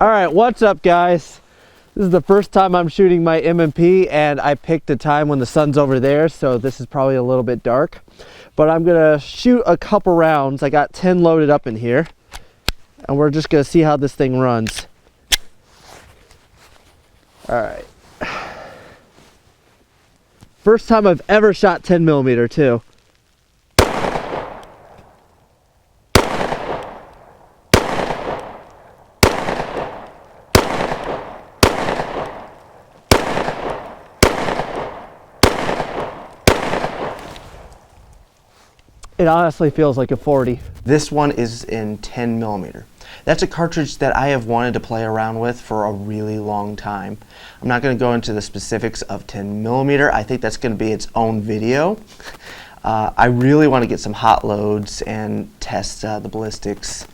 All right, what's up guys? This is the first time I'm shooting my M&P, and I picked a time when the sun's over there, so this is probably a little bit dark. But I'm gonna shoot a couple rounds. I got 10 loaded up in here, and we're just gonna see how this thing runs. All right. First time I've ever shot 10mm too. It honestly feels like a 40. This one is in 10mm. That's a cartridge that I have wanted to play around with for a really long time. I'm not going to go into the specifics of 10mm. I think that's going to be its own video. I really want to get some hot loads and test the ballistics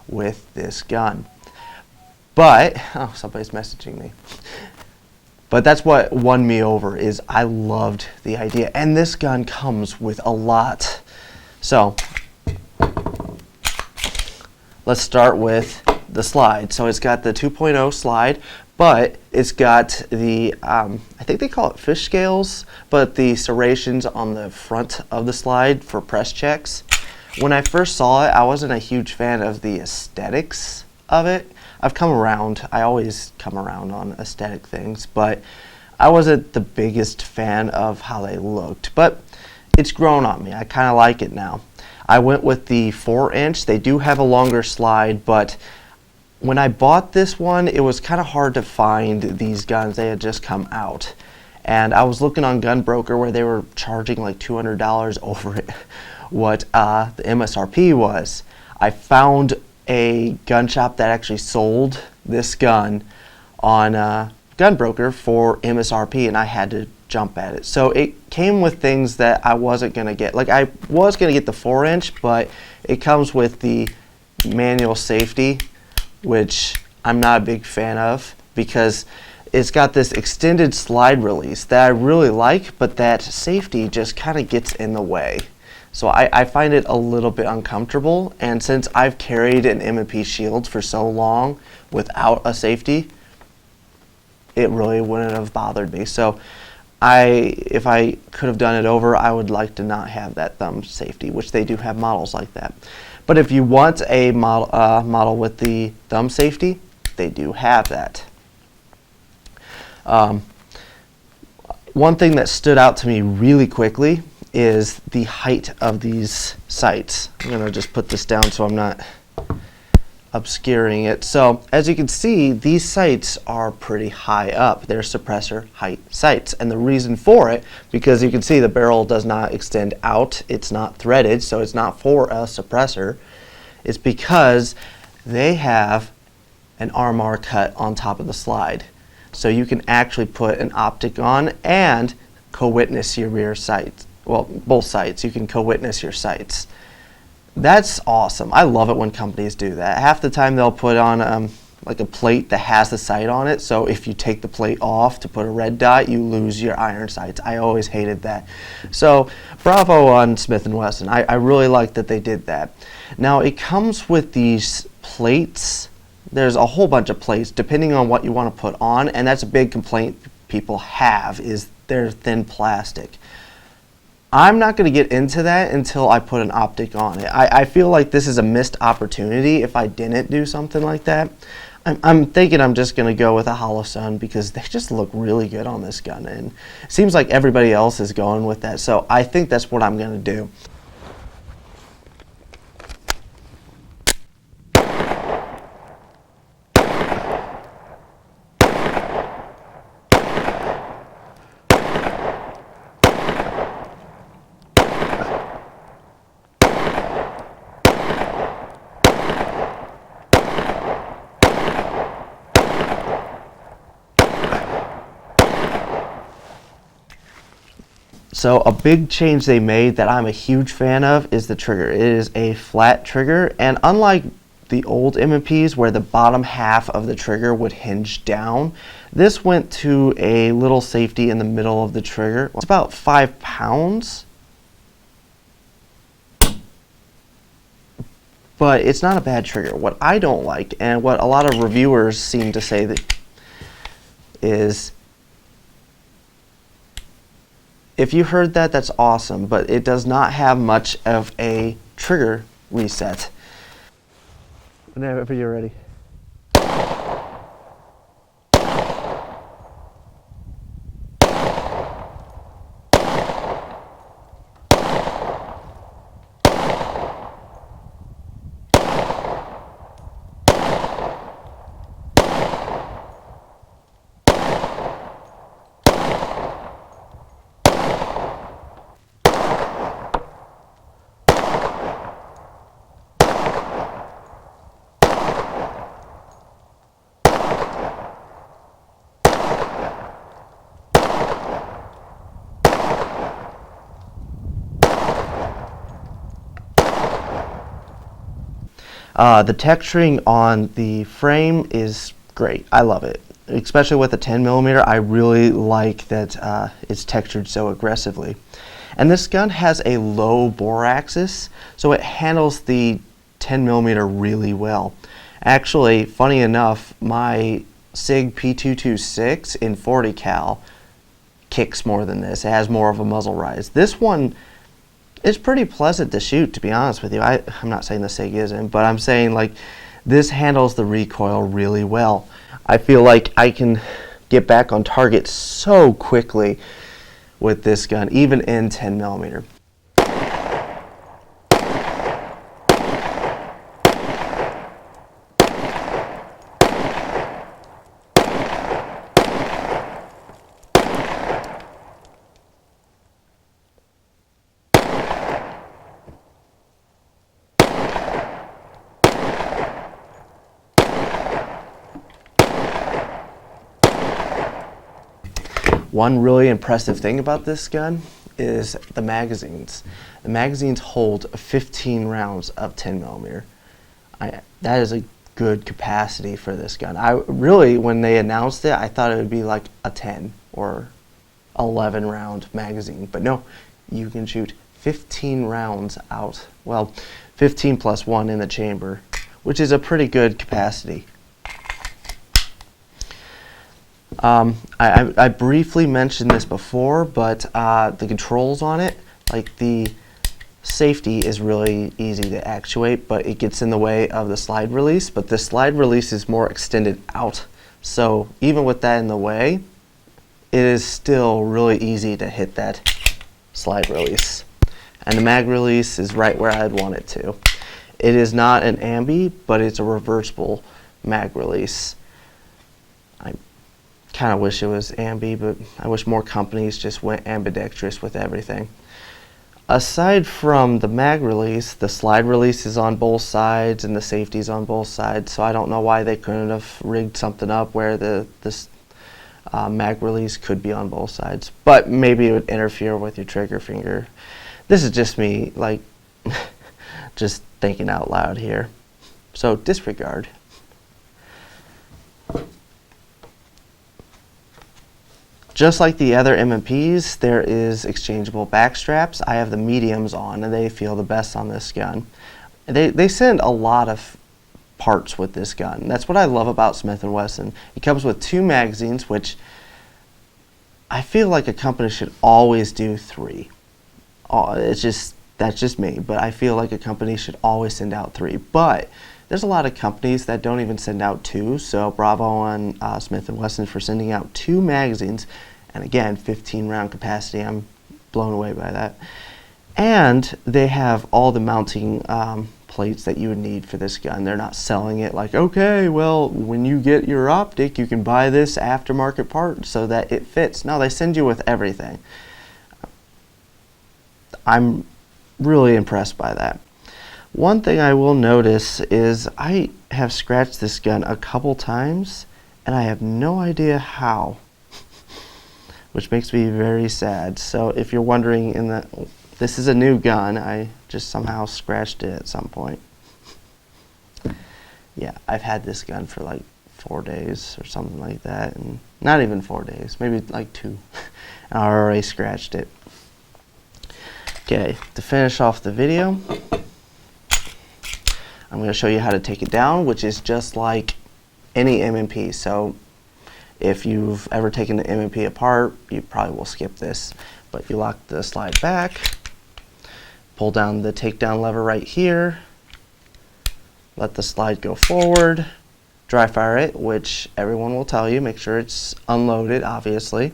with this gun. But, oh, somebody's messaging me. But that's what won me over, is I loved the idea. And this gun comes with a lot. So let's start with the slide. So it's got the 2.0 slide, but it's got the, I think they call it fish scales, but the serrations on the front of the slide for press checks. When I first saw it, I wasn't a huge fan of the aesthetics of it. I've come around, I always come around on aesthetic things, but I wasn't the biggest fan of how they looked. But it's grown on me. I kind of like it now. I went with the 4-inch. They do have a longer slide, but when I bought this one, it was kind of hard to find these guns. They had just come out. And I was looking on Gunbroker where they were charging like $200 over it, what the MSRP was. I found a gun shop that actually sold this gun on Gunbroker for MSRP, and I had to jump at it. So it came with things that I wasn't going to get. Like, I was going to get the 4-inch, but it comes with the manual safety, which I'm not a big fan of, because it's got this extended slide release that I really like, but that safety just kind of gets in the way. So I find it a little bit uncomfortable, and since I've carried an M&P shield for so long without a safety, it really wouldn't have bothered me. So if I could have done it over, I would like to not have that thumb safety, which they do have models like that. But if you want a model with the thumb safety, they do have that. One thing that stood out to me really quickly is the height of these sights. I'm going to just put this down so I'm not obscuring it. So as you can see, these sights are pretty high up. They're suppressor height sights, and the reason for it, because you can see the barrel does not extend out, it's not threaded, so it's not for a suppressor, is because they have an RMR cut on top of the slide. So you can actually put an optic on and co-witness your rear sights. Well, both sights, you can co-witness your sights. That's awesome. I love it when companies do that. Half the time they'll put on like a plate that has the sight on it, so if you take the plate off to put a red dot, you lose your iron sights. I always hated that. So bravo on Smith&Wesson. I really like that they did that. Now it comes with these plates. There's a whole bunch of plates depending on what you want to put on, and that's a big complaint people have, is they're thin plastic. I'm not going to get into that until I put an optic on it. I feel like this is a missed opportunity if I didn't do something like that. I'm thinking I'm just going to go with a hollow sun because they just look really good on this gun, and it seems like everybody else is going with that, so I think that's what I'm going to do. So a big change they made that I'm a huge fan of is the trigger. It is a flat trigger, and unlike the old M&Ps where the bottom half of the trigger would hinge down, this went to a little safety in the middle of the trigger. It's about 5 pounds. but it's not a bad trigger. What I don't like, and what a lot of reviewers seem to say that is, if you heard that, that's awesome, but it does not have much of a trigger reset. Whenever you're ready. The texturing on the frame is great. I love it. Especially with the 10mm, I really like that it's textured so aggressively. And this gun has a low bore axis, so it handles the 10mm really well. Actually, funny enough, my SIG P226 in 40 cal kicks more than this. It has more of a muzzle rise. This one is pretty pleasant to shoot, to be honest with you. I'm not saying the SIG isn't, but I'm saying like this handles the recoil really well. I feel like I can get back on target so quickly with this gun, even in 10mm. One really impressive thing about this gun is the magazines. The magazines hold 15 rounds of 10mm. That is a good capacity for this gun. I really, when they announced it, I thought it would be like a 10 or 11 round magazine, but no, you can shoot 15 rounds out. Well, 15 plus 1 in the chamber, which is a pretty good capacity. I briefly mentioned this before, but the controls on it, like the safety is really easy to actuate, but it gets in the way of the slide release. But the slide release is more extended out, so even with that in the way, it is still really easy to hit that slide release. And the mag release is right where I'd want it to. It is not an ambi, but it's a reversible mag release. I kind of wish it was ambi, but I wish more companies just went ambidextrous with everything. Aside from the mag release, the slide release is on both sides and the safety is on both sides, so I don't know why they couldn't have rigged something up where this mag release could be on both sides, but maybe it would interfere with your trigger finger. This is just me, like, just thinking out loud here, so disregard. Just like the other M&Ps, there is exchangeable back straps. I have the mediums on, and they feel the best on this gun. They send a lot of parts with this gun. That's what I love about Smith&Wesson. It comes with 2 magazines, which I feel like a company should always do 3. That's just me, but I feel like a company should always send out 3. But there's a lot of companies that don't even send out 2, so bravo on Smith&Wesson for sending out 2 magazines, and again, 15 round capacity. I'm blown away by that. And they have all the mounting plates that you would need for this gun. They're not selling it like, okay, well, when you get your optic, you can buy this aftermarket part so that it fits. No, they send you with everything. I'm really impressed by that. One thing I will notice is I have scratched this gun a couple times and I have no idea how, which makes me very sad. So if you're wondering, this is a new gun, I just somehow scratched it at some point. Yeah, I've had this gun for like 4 days or something like that, and not even 4 days, maybe like 2, and I already scratched it. Okay, to finish off the video, I'm going to show you how to take it down, which is just like any M&P. So if you've ever taken the M&P apart, you probably will skip this. But you lock the slide back, pull down the takedown lever right here, let the slide go forward, dry fire it, which everyone will tell you, make sure it's unloaded, obviously.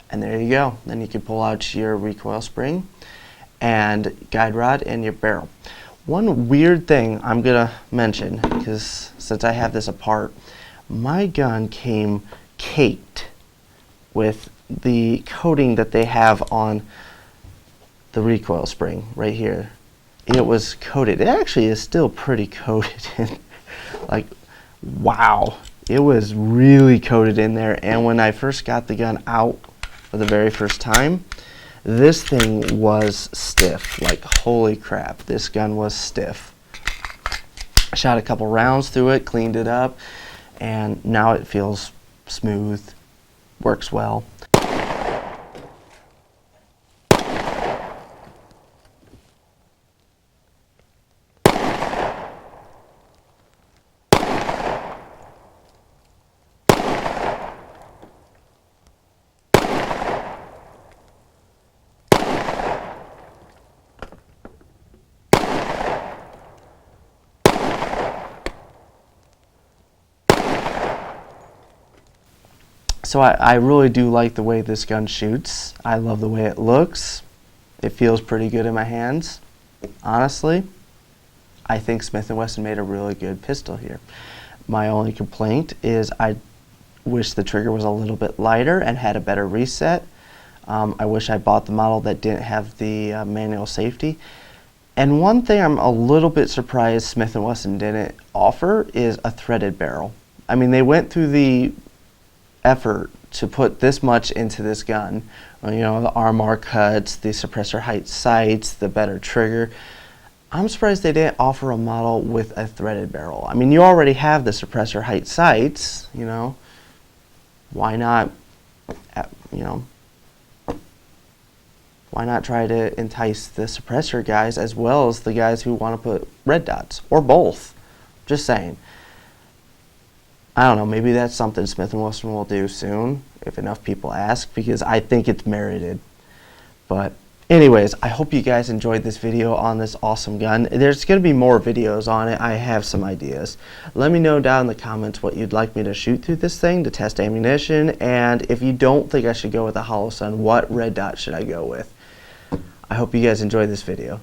And there you go. Then you can pull out your recoil spring and guide rod and your barrel. One weird thing I'm gonna mention, because since I have this apart, my gun came caked with the coating that they have on the recoil spring right here. It was coated. It actually is still pretty coated. Like, wow. It was really coated in there. And when I first got the gun out for the very first time, this thing was stiff. Like, holy crap, this gun was stiff. I shot a couple rounds through it, cleaned it up, and now it feels smooth, works well. So I really do like the way this gun shoots. I love the way it looks. It feels pretty good in my hands. Honestly, I think Smith&Wesson made a really good pistol here. My only complaint is I wish the trigger was a little bit lighter and had a better reset. I wish I bought the model that didn't have the manual safety. And one thing I'm a little bit surprised Smith&Wesson didn't offer is a threaded barrel. I mean, they went through the effort to put this much into this gun. You know, the armor cuts, the suppressor height sights, the better trigger. I'm surprised they didn't offer a model with a threaded barrel. I mean, you already have the suppressor height sights, you know. Why not, you know, why not try to entice the suppressor guys as well as the guys who want to put red dots, or both? Just saying. I don't know, maybe that's something Smith&Wesson will do soon, if enough people ask, because I think it's merited. But anyways, I hope you guys enjoyed this video on this awesome gun. There's going to be more videos on it. I have some ideas. Let me know down in the comments what you'd like me to shoot through this thing to test ammunition, and if you don't think I should go with a Holosun, what red dot should I go with? I hope you guys enjoyed this video.